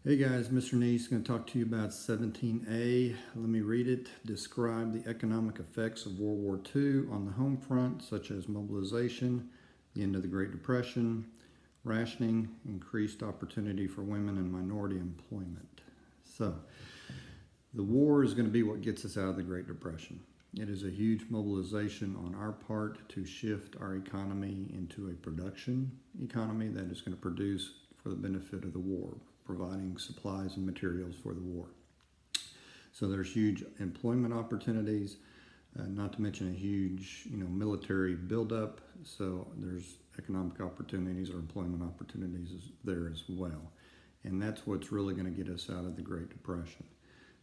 Hey guys, Mr. Neese going to talk to you about 17A. Let me read it. Describe the economic effects of World War II on the home front, such as mobilization, the end of the Great Depression, rationing, increased opportunity for women and minority employment. So, the war is going to be what gets us out of the Great Depression. It is a huge mobilization on our part to shift our economy into a production economy that is going to produce for the benefit of the war, providing supplies and materials for the war. So there's huge employment opportunities, not to mention a huge military buildup. So there's economic opportunities or employment opportunities there as well. And that's what's really going to get us out of the Great Depression.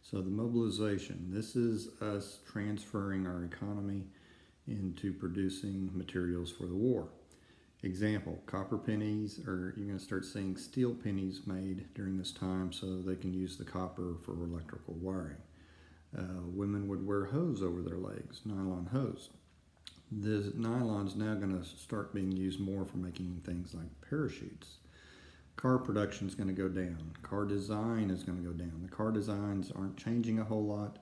So the mobilization, this is us transferring our economy into producing materials for the war. Example, copper pennies, or you're going to start seeing steel pennies made during this time so they can use the copper for electrical wiring. Women would wear hose over their legs, nylon hose. This nylon is now going to start being used more for making things like parachutes. Car production is going to go down. Car design is going to go down. The car designs aren't changing a whole lot.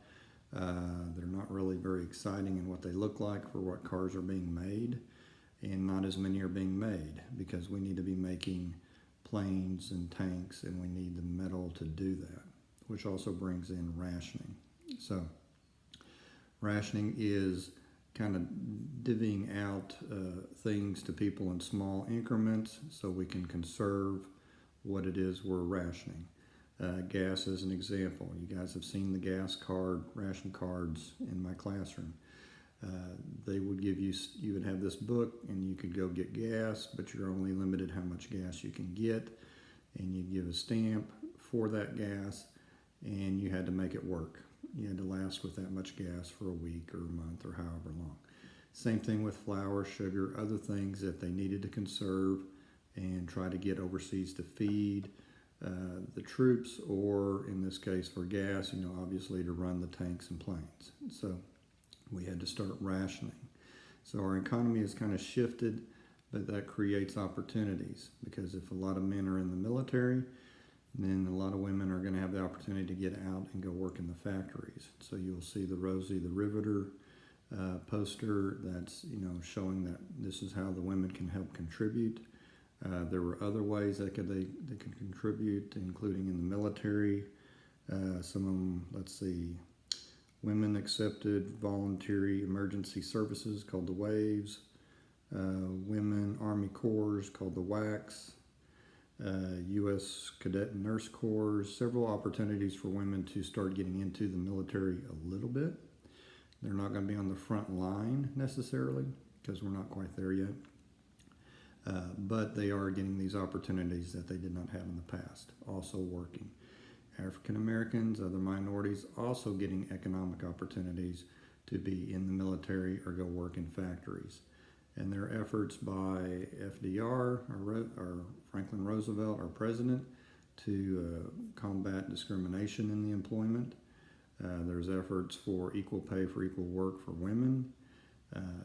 They're not really very exciting in what they look like for what cars are being made. And not as many are being made because we need to be making planes and tanks, and we need the metal to do that, which also brings in rationing. So rationing is kind of divvying out things to people in small increments so we can conserve what it is we're rationing. Gas is an example. You guys have seen the gas card, ration cards in my classroom. They would give you would have this book and you could go get gas, but you're only limited how much gas you can get, and you'd give a stamp for that gas, and you had to make it work. You had to last with that much gas for a week or a month or however long. Same thing with flour, sugar, other things that they needed to conserve and try to get overseas to feed the troops, or in this case for gas, obviously to run the tanks and planes. So we had to start rationing. So our economy has kind of shifted, but that creates opportunities, because if a lot of men are in the military, then a lot of women are going to have the opportunity to get out and go work in the factories. So you'll see the Rosie the Riveter poster that's showing that this is how the women can help contribute. There were other ways they could contribute, including in the military. Some of them, let's see, women accepted voluntary emergency services called the WAVES, women Army Corps called the WACs, U.S. Cadet and Nurse Corps, several opportunities for women to start getting into the military a little bit. They're not going to be on the front line necessarily because we're not quite there yet, but they are getting these opportunities that they did not have in the past, also working. African Americans, other minorities, also getting economic opportunities to be in the military or go work in factories. And their efforts by FDR, or Franklin Roosevelt, our president, to combat discrimination in the employment. There's efforts for equal pay for equal work for women.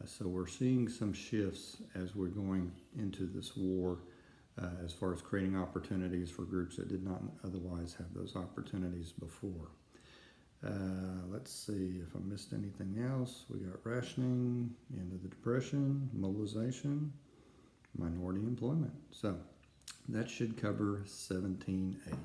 So we're seeing some shifts as we're going into this war, as far as creating opportunities for groups that did not otherwise have those opportunities before. Let's see if I missed anything else. We got rationing, end of the Depression, mobilization, minority employment. So that should cover 17A.